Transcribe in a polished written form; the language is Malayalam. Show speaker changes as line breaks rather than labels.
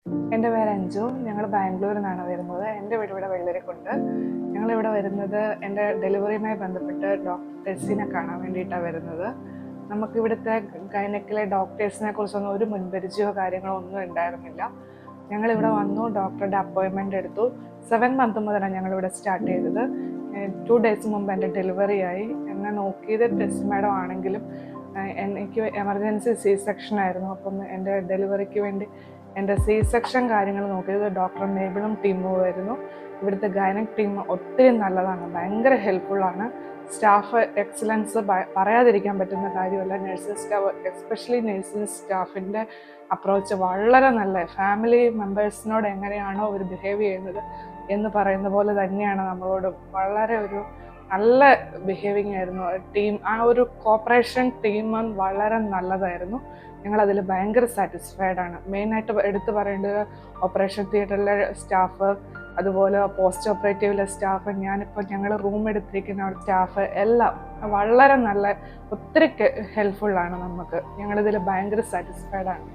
എൻ്റെ പേര് അഞ്ജു. ഞങ്ങൾ ബാംഗ്ലൂരിൽ നിന്നാണ് വരുന്നത്. എൻ്റെ വീട് ഇവിടെ വെള്ളരിക്കുണ്ട്. ഞങ്ങളിവിടെ വരുന്നത് എൻ്റെ ഡെലിവറിയുമായി ബന്ധപ്പെട്ട് ഡോക്ടേഴ്സിനെ കാണാൻ വേണ്ടിയിട്ടാണ് വരുന്നത്. നമുക്കിവിടുത്തെ ഗൈനക്കിലെ ഡോക്ടേഴ്സിനെ കുറിച്ചൊന്നും ഒരു മുൻപരിചയമോ കാര്യങ്ങളോ ഒന്നും ഉണ്ടായിരുന്നില്ല. ഞങ്ങളിവിടെ വന്നു, ഡോക്ടറുടെ അപ്പോയിൻമെൻ്റ് എടുത്തു. 7 മന്ത് മുതലാണ് ഞങ്ങളിവിടെ സ്റ്റാർട്ട് ചെയ്തത്. 2 ഡേയ്സ് മുമ്പ് എൻ്റെ ഡെലിവറി ആയി. എന്നെ നോക്കിയത് ടെസ്റ്റ് മാഡം ആണെങ്കിലും എനിക്ക് എമർജൻസി സി സെക്ഷൻ ആയിരുന്നു. അപ്പം എൻ്റെ ഡെലിവറിക്ക് വേണ്ടി എൻ്റെ സി സെക്ഷൻ കാര്യങ്ങൾ നോക്കിയത് ഡോക്ടർ മേബിളും ടീമും ആയിരുന്നു. ഇവിടുത്തെ ഗൈനക് ടീം ഒത്തിരി നല്ലതാണ്, ഭയങ്കര ഹെൽപ്ഫുള്ളാണ്. സ്റ്റാഫ് എക്സലൻസ് പറയാതിരിക്കാൻ പറ്റുന്ന കാര്യമല്ല. നഴ്സിംഗ് സ്റ്റാഫ്, എസ്പെഷ്യലി നഴ്സിംഗ് സ്റ്റാഫിൻ്റെ അപ്രോച്ച് വളരെ നല്ല. ഫാമിലി മെമ്പേഴ്സിനോട് എങ്ങനെയാണോ അവർ ബിഹേവ് ചെയ്യുന്നത് എന്ന് പറയുന്ന പോലെ തന്നെയാണ് നമ്മളോട്. വളരെ ഒരു നല്ല ബിഹേവിങ് ആയിരുന്നു ടീം. ആ ഒരു കോപ്പറേഷൻ ടീം വളരെ നല്ലതായിരുന്നു. ഞങ്ങളതിൽ ഭയങ്കര സാറ്റിസ്ഫൈഡ് ആണ്. മെയിനായിട്ട് എടുത്തു പറയേണ്ടത് ഓപ്പറേഷൻ തിയേറ്ററിലെ സ്റ്റാഫ്, അതുപോലെ പോസ്റ്റ് ഓപ്പറേറ്റീവിലെ സ്റ്റാഫ്, ഞങ്ങൾ റൂം എടുത്തിരിക്കുന്ന സ്റ്റാഫ് എല്ലാം വളരെ നല്ല, ഒത്തിരി ഹെൽപ്ഫുള്ളാണ് നമുക്ക്. ഞങ്ങളിതിൽ ഭയങ്കര സാറ്റിസ്ഫൈഡ് ആണ്.